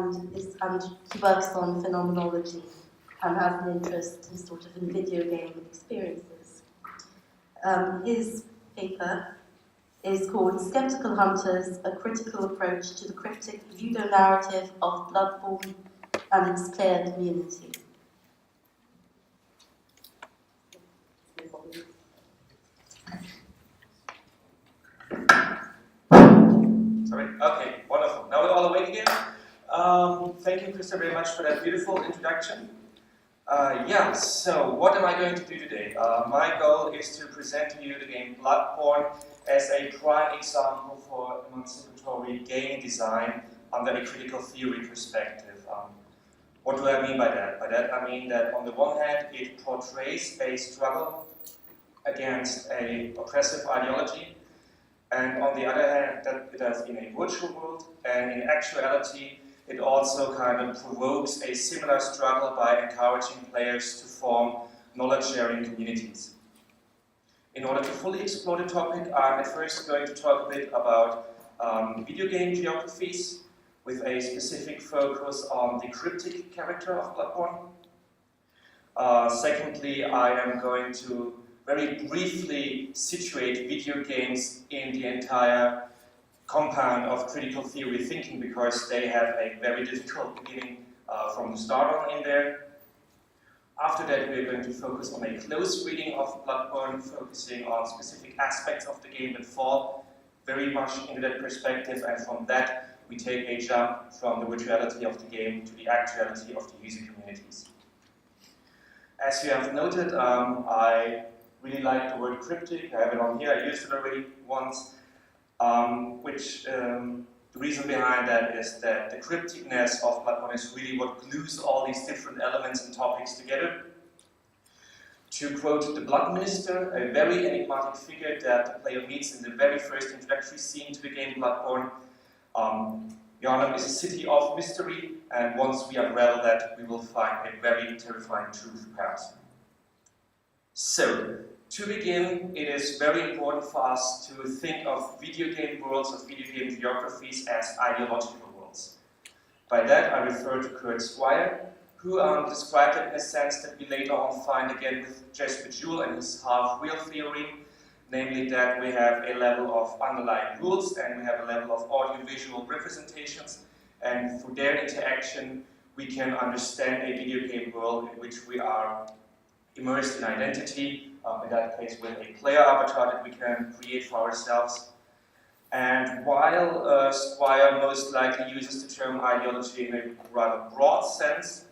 and he works on phenomenology and has an interest in sort of in video game experiences. His paper is called Skeptical Hunters, A Critical Approach to the Cryptic Ludonarrative of Bloodborne and its Player Community. Sorry? Okay, wonderful. Now we're all awake again. Thank you, Krista, very much for that beautiful introduction. So what am I going to do today? My goal is to present to you the game Bloodborne as a prime example for emancipatory game design under a critical theory perspective. What do I mean by that? By that I mean that on the one hand it portrays a struggle against an oppressive ideology, and on the other hand that it does in a virtual world, and in actuality it also kind of provokes a similar struggle by encouraging players to form knowledge-sharing communities. In order to fully explore the topic, I'm at first going to talk a bit about video game geographies, with a specific focus on the cryptic character of Bloodborne. Secondly, I am going to very briefly situate video games in the entire compound of critical theory thinking, because they have a very difficult beginning from the start on in there. After that, we're going to focus on a close reading of Bloodborne, focusing on specific aspects of the game that fall very much into that perspective, and from that we take a jump from the virtuality of the game to the actuality of the user communities. As you have noted, I really like the word cryptic. I have it on here, I used it already once, the reason behind that is that the crypticness of Bloodborne is really what glues all these different elements and topics together. To quote the Blood Minister, a very enigmatic figure that the player meets in the very first introductory scene to the game Bloodborne, Yharnam is a city of mystery, and once we unravel that, we will find a very terrifying truth perhaps. So, to begin, it is very important for us to think of video game worlds, of video game geographies, as ideological worlds. By that, I refer to Kurt Squire, who described it in a sense that we later on find again with Jesper Juhl and his half-real theory, namely that we have a level of underlying rules and we have a level of audiovisual representations, and through their interaction we can understand a video game world in which we are immersed in identity, in that case with a player avatar that we can create for ourselves. And while Squire most likely uses the term ideology in a rather broad sense,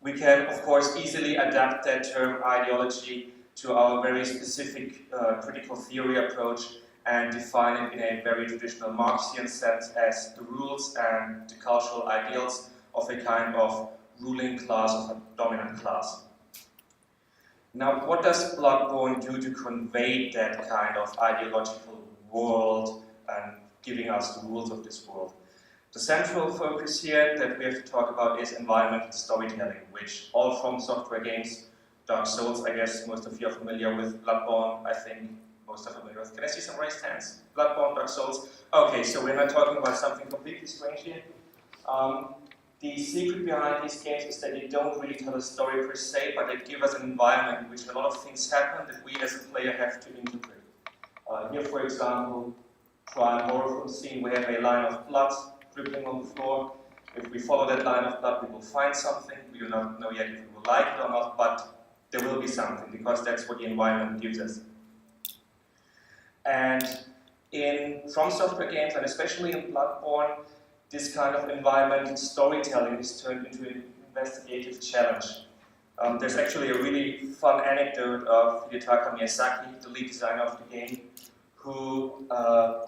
we can of course easily adapt that term ideology to our very specific critical theory approach and define it in a very traditional Marxian sense as the rules and the cultural ideals of a kind of ruling class, of a dominant class. Now, what does Bloodborne do to convey that kind of ideological world and giving us the rules of this world? The central focus here that we have to talk about is environmental storytelling, which all From Software games, Dark Souls, I guess most of you are familiar with. Bloodborne, I think most are familiar with. Can I see some raised hands? Bloodborne, Dark Souls. Okay, so we're not talking about something completely strange here. The secret behind these games is that they don't really tell a story per se, but they give us an environment in which a lot of things happen that we as a player have to interpret. Here, for example, prime horror film scene, we have a line of blood dripping on the floor. If we follow that line of blood, we will find something. We do not know yet if we will like it or not, but there will be something, because that's what the environment gives us. And in From Software games, and especially in Bloodborne, this kind of environmental storytelling is turned into an investigative challenge. There's actually a really fun anecdote of Hidetaka Miyazaki, the lead designer of the game, who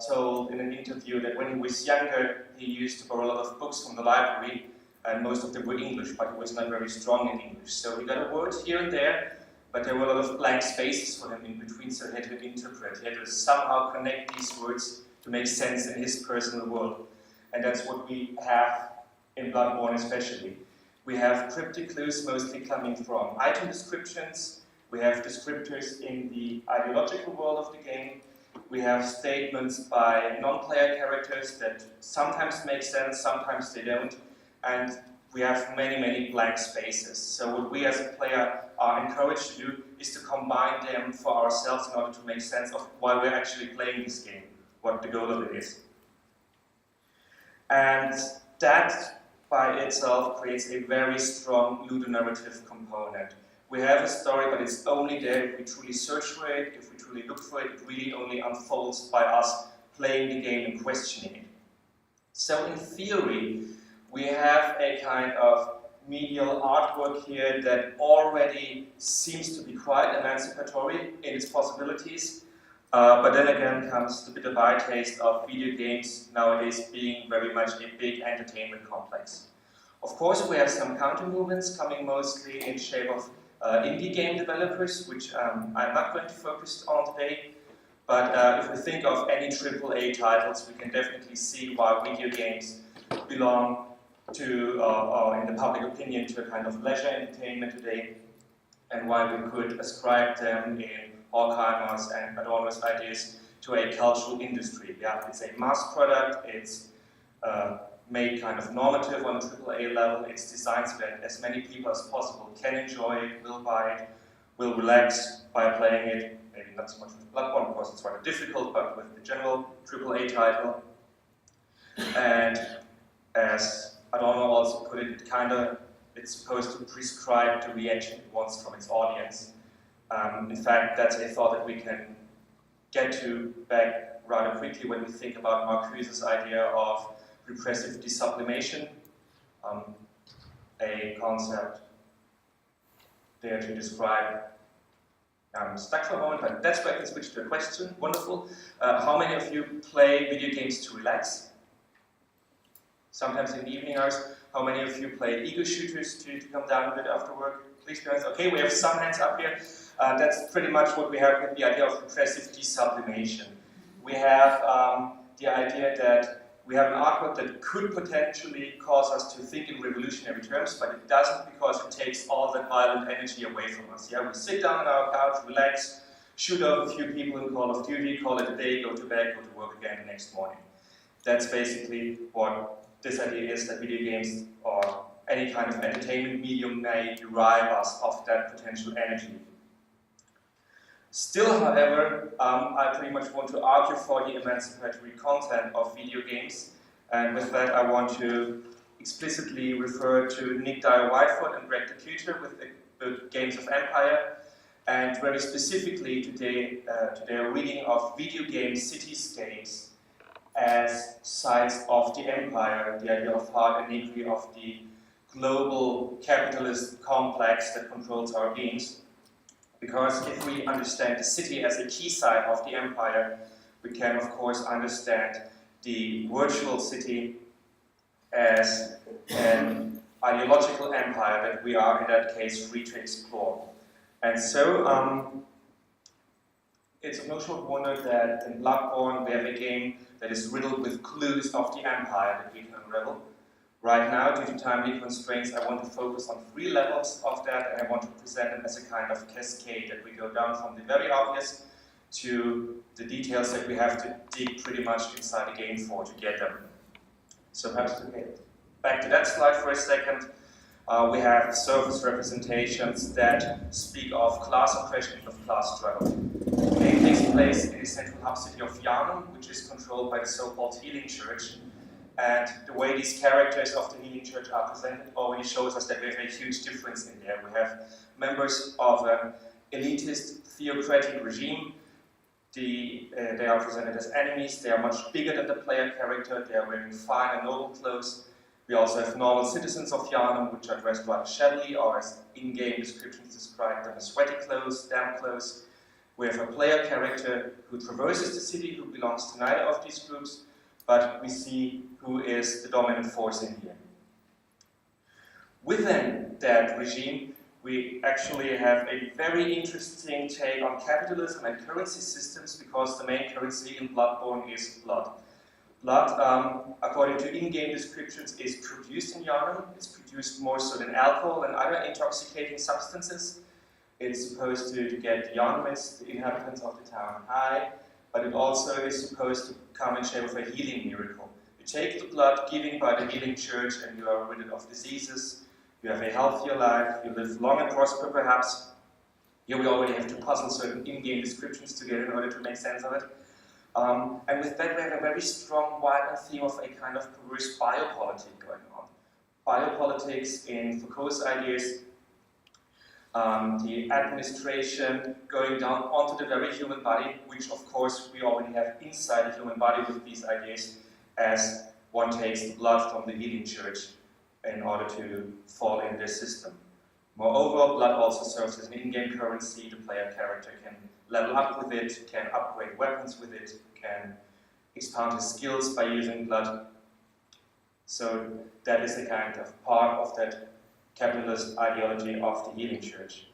told in an interview that when he was younger, he used to borrow a lot of books from the library, and most of them were English, but he was not very strong in English. So he got a word here and there, but there were a lot of blank spaces for him in between, so he had to interpret. He had to somehow connect these words to make sense in his personal world. And that's what we have in Bloodborne especially. We have cryptic clues mostly coming from item descriptions. We have descriptors in the ideological world of the game. We have statements by non-player characters that sometimes make sense, sometimes they don't, and we have many, many blank spaces. So what we as a player are encouraged to do is to combine them for ourselves in order to make sense of why we're actually playing this game, what the goal of it is. And that by itself creates a very strong ludonarrative component. We have a story, but it's only there if we truly search for it, if we truly look for it. It really only unfolds by us playing the game and questioning it. So in theory, we have a kind of medial artwork here that already seems to be quite emancipatory in its possibilities. But then again comes the bitter bytaste of video games nowadays being very much a big entertainment complex. Of course, we have some counter movements coming mostly in shape of indie game developers, which I'm not going to focus on today. But if we think of any AAA titles, we can definitely see why video games belong to, or in the public opinion, to a kind of leisure entertainment today, and why we could ascribe them in Horkheimer's and Adorno's ideas to a cultural industry. Yeah, it's a mass product, it's made kind of normative on a AAA level, it's designed so that as many people as possible can enjoy it, will buy it, will relax by playing it, maybe not so much with Bloodborne because it's rather difficult, but with the general AAA title. And as Adorno also put it, it's supposed to prescribe the reaction it wants from its audience. In fact, that's a thought that we can get to back rather quickly when we think about Marcuse's idea of repressive desublimation, a concept there to describe. I'm stuck for a moment, but that's where I can switch to a question. Wonderful. How many of you play video games to relax? Sometimes in the evening hours. How many of you play ego shooters to come down a bit after work? Please be honest. Okay, we have some hands up here. That's pretty much what we have with the idea of repressive desublimation. We have the idea that we have an artwork that could potentially cause us to think in revolutionary terms, but it doesn't because it takes all that violent energy away from us. Yeah, we sit down on our couch, relax, shoot over a few people in Call of Duty, call it a day, go to bed, go to work again the next morning. That's basically what this idea is, that video games or any kind of entertainment medium may derive us of that potential energy. Still, however, I pretty much want to argue for the emancipatory content of video games, and with that I want to explicitly refer to Nick Dyer-Whitefoot and Greg DeCuter with the Games of Empire, and very specifically today to their reading of video game cityscapes as sites of the empire, the idea of heart and degree of the global capitalist complex that controls our beings. Because if we understand the city as a key site of the empire, we can of course understand the virtual city as an ideological empire that we are in that case free to explore. And so it's of no short wonder that in Bloodborne we have a game that is riddled with clues of the empire that we can unravel. Right now, due to timely constraints, I want to focus on 3 levels of that, and I want to present them as a kind of cascade that we go down from the very obvious to the details that we have to dig pretty much inside the game for to get them. So perhaps to get back to that slide for a second, we have surface representations that speak of class oppression and of class struggle. The game takes place in the central hub city of Yharnam, which is controlled by the so-called Healing Church. And the way these characters of the Healing Church are presented already shows us that we have a huge difference in there. We have members of an elitist theocratic regime. They are presented as enemies. They are much bigger than the player character. They are wearing fine and noble clothes. We also have normal citizens of Yharnam, which are dressed rather shabbily, or as in-game descriptions describe them as sweaty clothes, damp clothes. We have a player character who traverses the city, who belongs to neither of these groups, but we see who is the dominant force in here. Within that regime, we actually have a very interesting take on capitalism and currency systems, because the main currency in Bloodborne is blood. Blood, according to in-game descriptions, is produced in Yharnam. It's produced more so than alcohol and other intoxicating substances. It's supposed to get the Yharnamites, the inhabitants of the town, high, but it also is supposed to come in shape of a healing miracle. You take the blood given by the healing church and you are rid of diseases, you have a healthier life, you live long and prosper perhaps. Here we already have to puzzle certain in-game descriptions together in order to make sense of it. And with that we have a very strong wider theme of a kind of perverse biopolitic going on. Biopolitics in Foucault's ideas, the administration going down onto the very human body, which of course we already have inside the human body with these ideas, as one takes the blood from the healing church in order to fall in their system. Moreover, blood also serves as an in-game currency. The player character can level up with it, can upgrade weapons with it, can expand his skills by using blood. So that is a kind of part of that capitalist ideology of the healing church.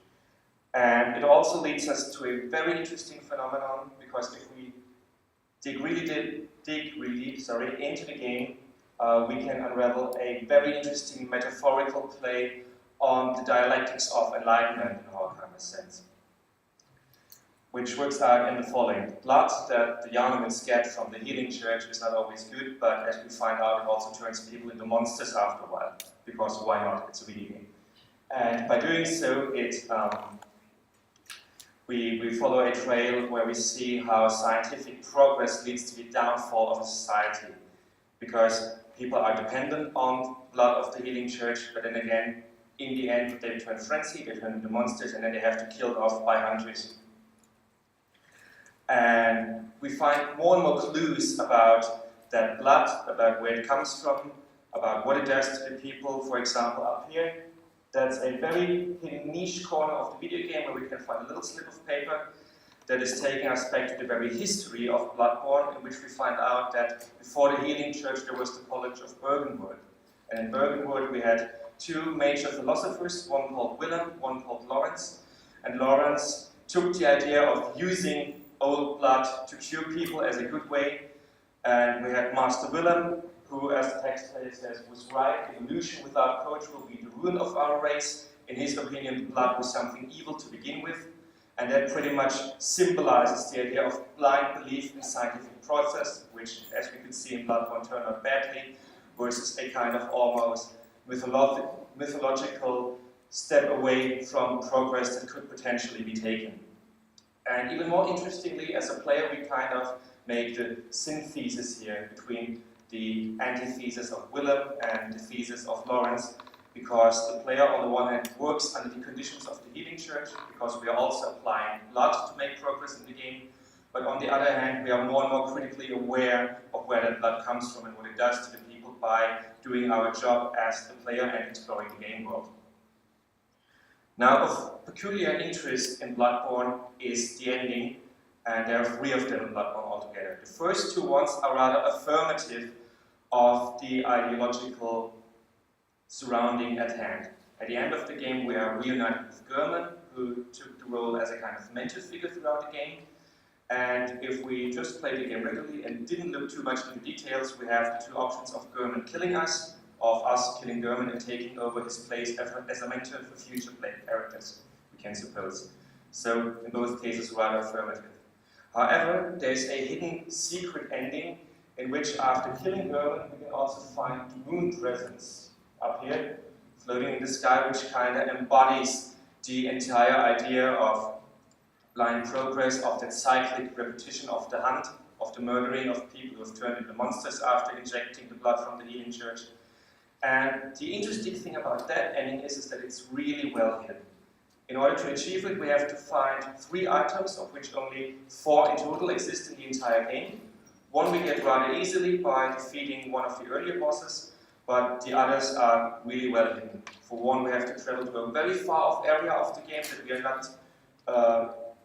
And it also leads us to a very interesting phenomenon, because if we dig really into the game, we can unravel a very interesting metaphorical play on the dialectics of enlightenment in our kind of sense, which works out in the following. Blood that the Yarnamans get from the healing church is not always good, but as we find out, it also turns people into monsters after a while, because why not? It's a video game. And by doing so, we follow a trail where we see how scientific progress leads to the downfall of a society, because people are dependent on blood of the healing church, but then again, in the end, they turn frenzied, they turn into monsters, and then they have to kill off by hundreds. And we find more and more clues about that blood, about where it comes from, about what it does to the people. For example, up here, that's a very hidden niche corner of the video game where we can find a little slip of paper that is taking us back to the very history of Bloodborne, in which we find out that before the healing church there was the College of Bergenwood. And in Bergenwood we had two major philosophers, one called Willem, one called Lawrence. And Lawrence took the idea of using old blood to cure people as a good way. And we had Master Willem, who, as the text says, was right. Evolution without courage will be the ruin of our race. In his opinion, blood was something evil to begin with. And that pretty much symbolizes the idea of blind belief in scientific process, which, as we could see in Bloodborne, turned out badly, versus a kind of almost mythological step away from progress that could potentially be taken. And even more interestingly, as a player, we kind of make the synthesis here between the antithesis of Willem and the thesis of Lawrence, because the player on the one hand works under the conditions of the healing church, because we are also applying blood to make progress in the game, but on the other hand we are more and more critically aware of where that blood comes from and what it does to the people by doing our job as the player and exploring the game world. Now, of peculiar interest in Bloodborne is the ending, and there are three of them in Bloodborne altogether. The first two ones are rather affirmative of the ideological surrounding at hand. At the end of the game we are reunited with German, who took the role as a kind of mentor figure throughout the game. And if we just played the game regularly and didn't look too much into details, we have the two options of German killing us, of us killing German and taking over his place as a mentor for future play characters, we can suppose. So in both cases rather affirmative. However, there's a hidden secret ending in which after killing German we can also find the moon presence up here, floating in the sky, which kind of embodies the entire idea of blind progress, of that cyclic repetition of the hunt, of the murdering of people who have turned into monsters after injecting the blood from the healing church. And the interesting thing about that ending is that it's really well hidden. In order to achieve it, we have to find 3 items, of which only 4 in total exist in the entire game. One we get rather easily by defeating one of the earlier bosses, but the others are really well hidden. For one, we have to travel to a very far off area of the game that we are not,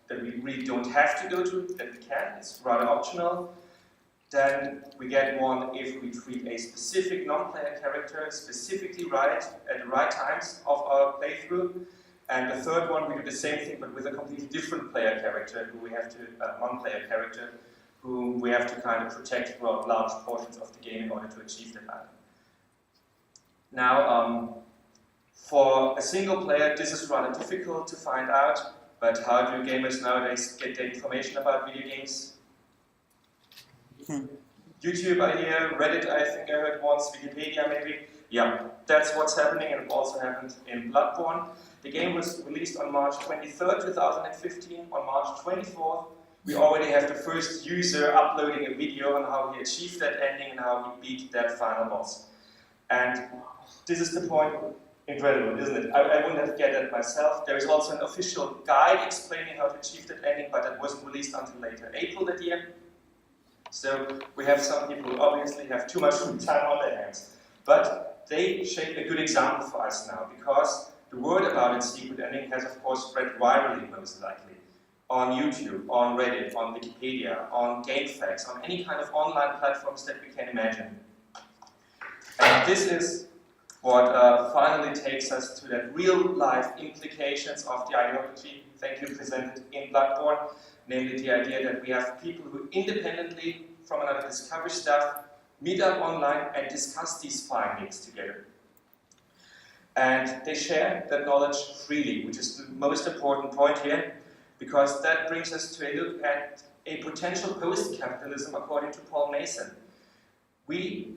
that we really don't have to go to, that we can, it's rather optional. Then we get one if we treat a specific non-player character specifically right at the right times of our playthrough. And the third one, we do the same thing, but with a completely different player character, who we have to, non-player character, whom we have to kind of protect throughout large portions of the game in order to achieve that item. Now, for a single player, this is rather difficult to find out, but how do gamers nowadays get their information about video games? YouTube I hear, Reddit I think I heard once, Wikipedia maybe. Yeah, that's what's happening, and it also happened in Bloodborne. The game was released on March 23rd, 2015. On March 24th, we already have the first user uploading a video on how he achieved that ending and how he beat that final boss. And this is the point, incredible, isn't it? I wouldn't have get that myself. There is also an official guide explaining how to achieve that ending, but that wasn't released until later April that year. So we have some people who obviously have too much free time on their hands. But they shape a good example for us now, because the word about its secret ending has of course spread virally most likely. On YouTube, on Reddit, on Wikipedia, on GameFAQs, on any kind of online platforms that we can imagine. And this is what finally takes us to the real-life implications of the ideology, thank you, presented in Bloodborne, namely the idea that we have people who independently from another discover stuff, meet up online and discuss these findings together. And they share that knowledge freely, which is the most important point here, because that brings us to a look at a potential post-capitalism according to Paul Mason. We,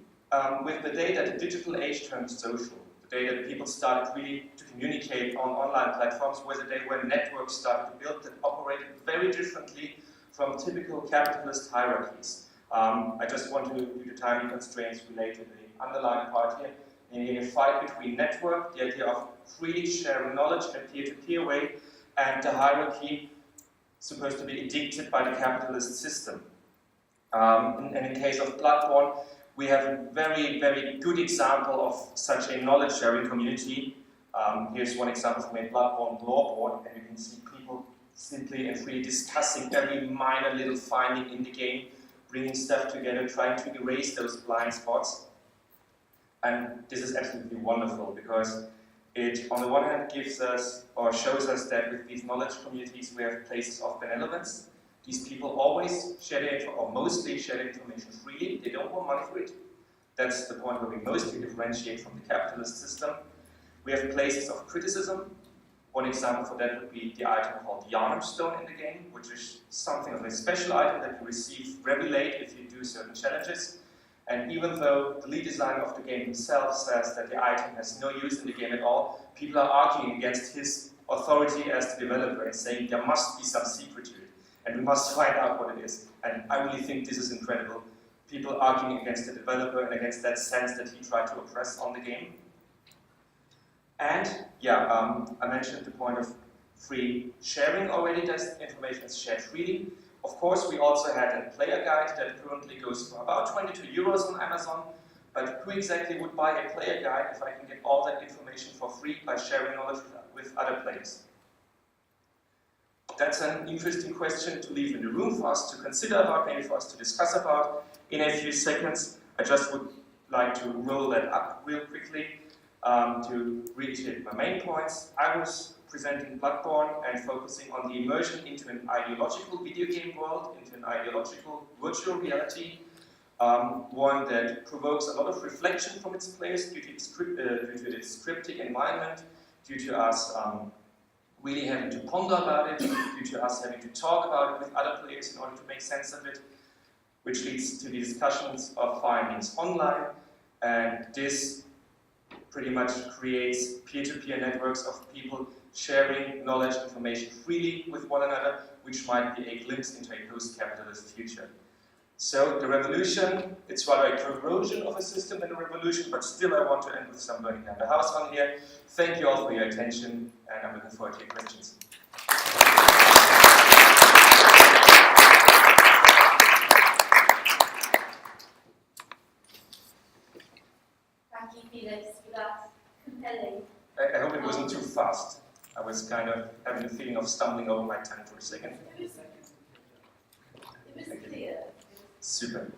with the day that the digital age turned social, the day that people started really to communicate on online platforms, was a day when networks started to build that operated very differently from typical capitalist hierarchies. I just want to, due to timing constraints, relate to the underlying part here, in a fight between network, the idea of freely sharing knowledge in a peer-to-peer way, and the hierarchy supposed to be addicted by the capitalist system. And in the case of Bloodborne, we have a very, very good example of such a knowledge-sharing community. Here's one example from a Bloodborne lore board, and you can see people simply and freely discussing every minor little finding in the game, bringing stuff together, trying to erase those blind spots. And this is absolutely wonderful, because it, on the one hand, gives us, or shows us that with these knowledge communities we have places of benevolence. These people always share their, or mostly share their information freely. They don't want money for it. That's the point where we mostly differentiate from the capitalist system. We have places of criticism. One example for that would be the item called Yarnum Stone in the game, which is something of a special item that you receive very late if you do certain challenges. And even though the lead designer of the game himself says that the item has no use in the game at all, people are arguing against his authority as the developer and saying there must be some secret to it, and we must find out what it is. And I really think this is incredible. People arguing against the developer and against that sense that he tried to oppress on the game. And yeah, I mentioned the point of free sharing already, that information is shared freely. Of course, we also had a player guide that currently goes for about 22 euros on Amazon, but who exactly would buy a player guide if I can get all that information for free by sharing knowledge with other players? That's an interesting question to leave in the room for us to consider about, maybe for us to discuss about in a few seconds. I just would like to roll that up real quickly to reiterate my main points. I was presenting Bloodborne and focusing on the immersion into an ideological video game world, into an ideological virtual reality, one that provokes a lot of reflection from its players due to its cryptic environment, due to us really having to ponder about it, due to us having to talk about it with other players in order to make sense of it, which leads to the discussions of findings online, and this pretty much creates peer-to-peer networks of people sharing knowledge, information freely with one another, which might be a glimpse into a post-capitalist future. So the revolution, it's rather a corrosion of a system than a revolution, but still I want to end with some burning down the house on here. Thank you all for your attention, and I'm looking forward to your questions. Thank you, Felix, for that compelling. I hope it wasn't too fast. I was kind of having the feeling of stumbling over my tongue for a second. It was clear. Super,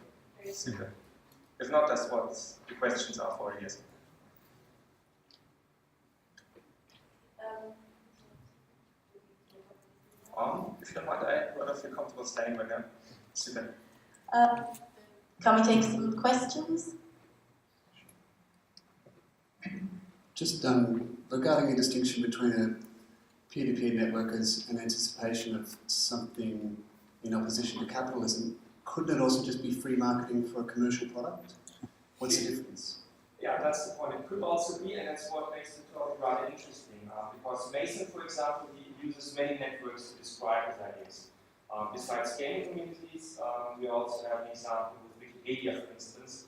super. If not, that's what the questions are for, I guess. If you don't mind, I rather feel comfortable standing right now. Super. Can we take some questions? Just regarding a distinction between a peer-to-peer network as an anticipation of something in opposition to capitalism, couldn't it also just be free marketing for a commercial product? What's the difference? Yeah, that's the point. It could also be, and that's what makes the topic rather interesting, because Mason, for example, he uses many networks to describe his ideas. Besides gaming communities, we also have an example with Wikipedia, for instance,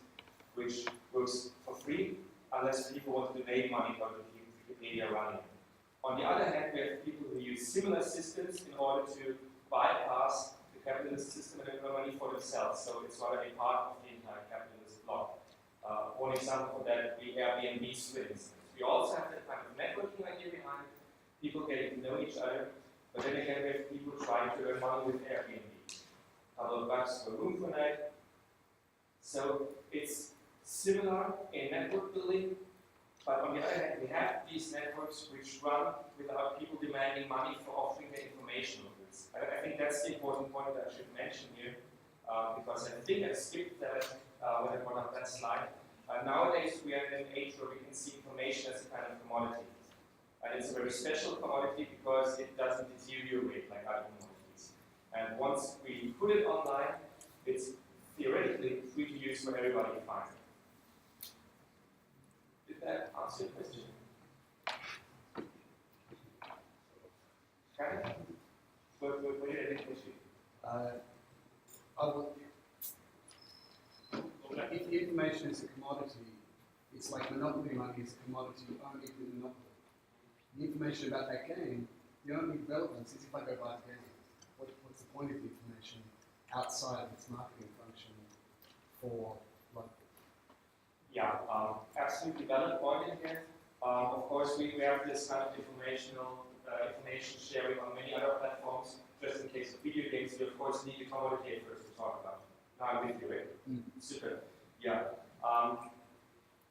which works for free, unless people want to donate money for Wikipedia running. On the other hand, we have people who use similar systems in order to bypass the capitalist system and earn money for themselves. So it's rather a part of the entire capitalist block. One example of that would be Airbnbs, for instance. We also have that kind of networking idea behind it, people getting to know each other, but then again, we have people trying to earn money with Airbnb. A couple of bucks for a room per night. So it's similar in network building, but on the other hand, we have these networks which run without people demanding money for offering their information on this. I think that's the important point that I should mention here, because I think I skipped that when I brought up that slide. Nowadays, we are in an age where we can see information as a kind of commodity. And it's a very special commodity because it doesn't deteriorate like other commodities. And once we put it online, it's theoretically free to use for everybody to find. Did that answer your question? Okay. What did I think was If the information is a commodity, it's like monopoly money is a commodity only for monopoly. The information about that game, the only relevance is if I go buy the game. What's the point of the information outside of its marketing function for local? Yeah, absolutely valid point in here. Of course, we have this kind of information sharing on many other platforms. Just in case of video games, we of course need a commodity at first to talk about. Now I'm with you, right? Super. Yeah.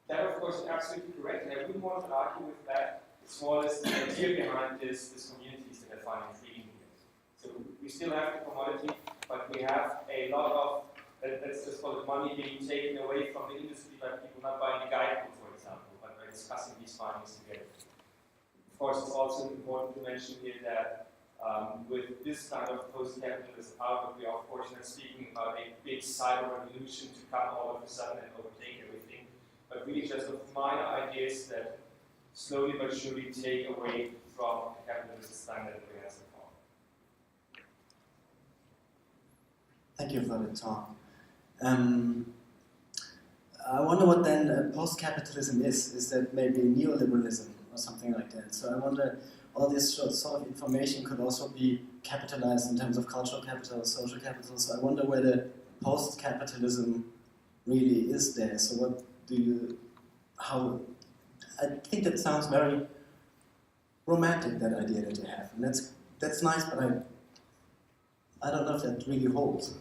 That of course is absolutely correct, and I wouldn't want to argue with that. It's more or less the idea behind this communities that I find intriguing here. So we still have the commodity, but we have a lot of, let's just call it money being taken away from the industry by people not buying the guidebook, for example, but by discussing these findings together. Of course, it's also important to mention here that with this kind of post-capitalist outlook, we are of course not speaking about a big cyber revolution to come all of a sudden and overtake everything, but really just of minor ideas that slowly but surely take away from the capitalist standard that we have so far. Thank you for the talk. I wonder what then post-capitalism is. Is that maybe neoliberalism or something like that? So I wonder, all this sort of information could also be capitalized in terms of cultural capital, social capital. So I wonder whether post-capitalism really is there. So what do you, how, I think that sounds very romantic, that idea that you have. And that's nice, but I don't know if that really holds.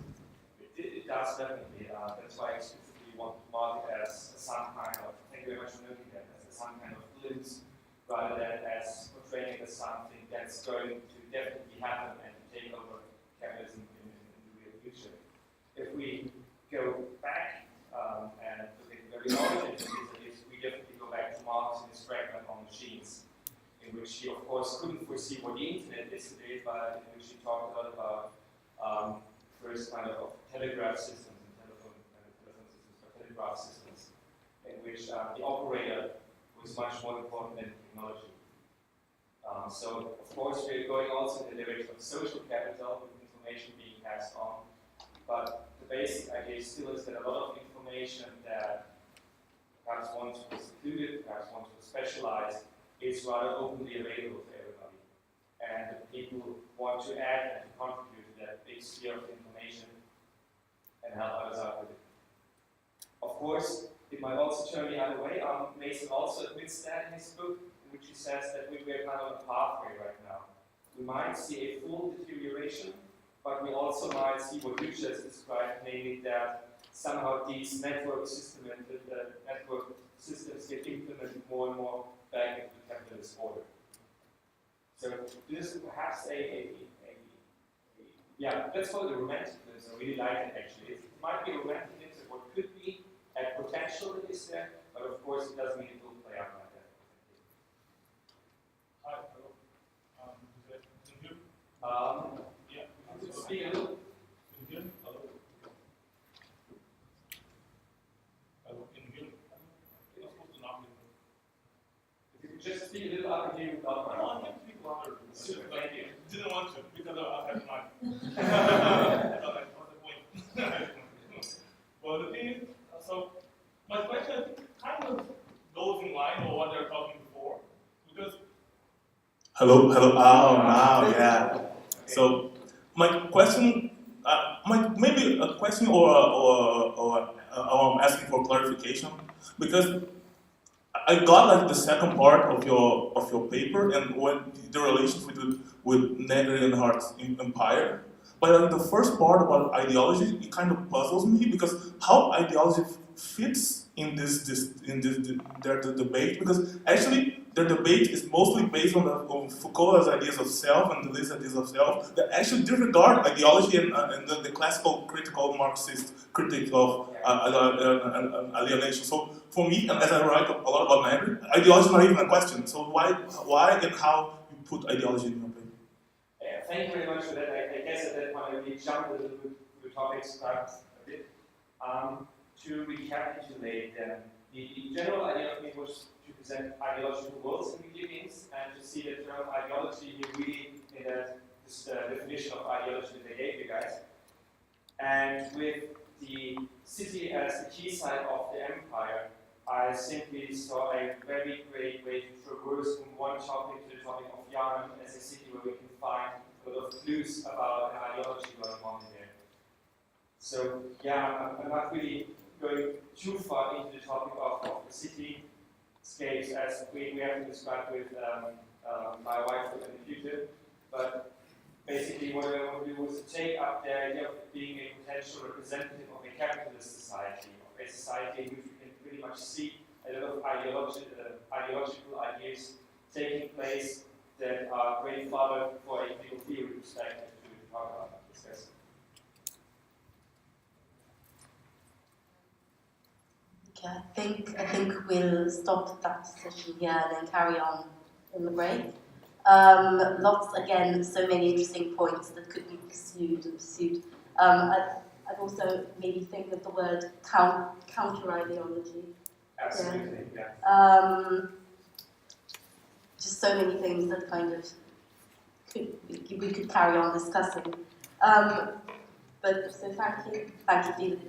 It does definitely. That's why I explicitly want to mark it as some kind of, thank you very much for noting that, as some kind of glimpse, rather than as portraying it as something that's going to definitely happen and to take over capitalism in the real future. If we go back and look at the very origin of this, we definitely go back to Marx and his fragment on machines, in which he of course couldn't foresee what the internet is today, but in which he talked a lot about first kind of telegraph systems and telephone systems, or telegraph systems, in which the operator was much more important than technology. So, of course, we're going also in the direction of social capital with information being passed on, but the basic idea still is that a lot of information that perhaps once was secluded, perhaps once was specialized, is rather openly available to everybody. And people who want to add and to contribute to that big sphere of information and help others out with it. Of course, it might also turn the other way. Mason also admits that in his book, in which he says that we're kind of on a pathway right now. We might see a full deterioration, but we also might see what you just described, namely that somehow these network systems get implemented more and more back into the capitalist order. So this is perhaps yeah, let's call it a romantic glimpse. I really like it actually. It might be a romantic glimpse of what could be a potential that is there, but of course it doesn't mean it will play out like that. Hi, hello. Is that you? Yeah, you could speak a little. Can you hear me? Hello. just speak a little after you without my. No, I can speak louder. Thank you. Didn't want to because I had mine. I thought that was the point. Well, the thing is, so my question kind of goes in line with what they're talking before, because. Hello. Oh, now, yeah. So my question, maybe a question or I'm asking for clarification, because I got like the second part of your paper and when the relationship with Netherlands Hearts Empire. But like the first part about ideology, it kind of puzzles me because how ideology fits in the debate, because actually their debate is mostly based on Foucault's ideas of self and Deleuze's ideas of self that actually disregard ideology and the classical critical Marxist critique of alienation. So for me, and as I write a lot about Mandarin, ideology is not even a question. So why and how you put ideology in your paper? Yeah, thank you very much for that. I guess at that point I really jumped a little bit through the topics quite a bit. To recapitulate them, the general idea of me was to present ideological worlds in video games and to see the term ideology here really in this definition of ideology that they gave you guys. And with the city as the key site of the empire, I simply saw a very great way to traverse from one topic to the topic of Yarn as a city where we can find a lot of clues about an ideology going on there. So yeah, I'm not really going too far into the topic of the cityscapes as we have to describe with my wife in the future, but basically what I want to do was to take up the idea of being a potential representative of a capitalist society, of a society in which we can pretty much see a lot of ideological ideas taking place that are great fodder for a legal theory perspective to talk about and discuss. Okay, I think we'll stop that session here and then carry on in the break. Lots, again, so many interesting points that could be pursued. I'd also maybe think of the word counter-ideology. Absolutely, yeah. Just so many things that kind of we could carry on discussing. But so thank you, Felix.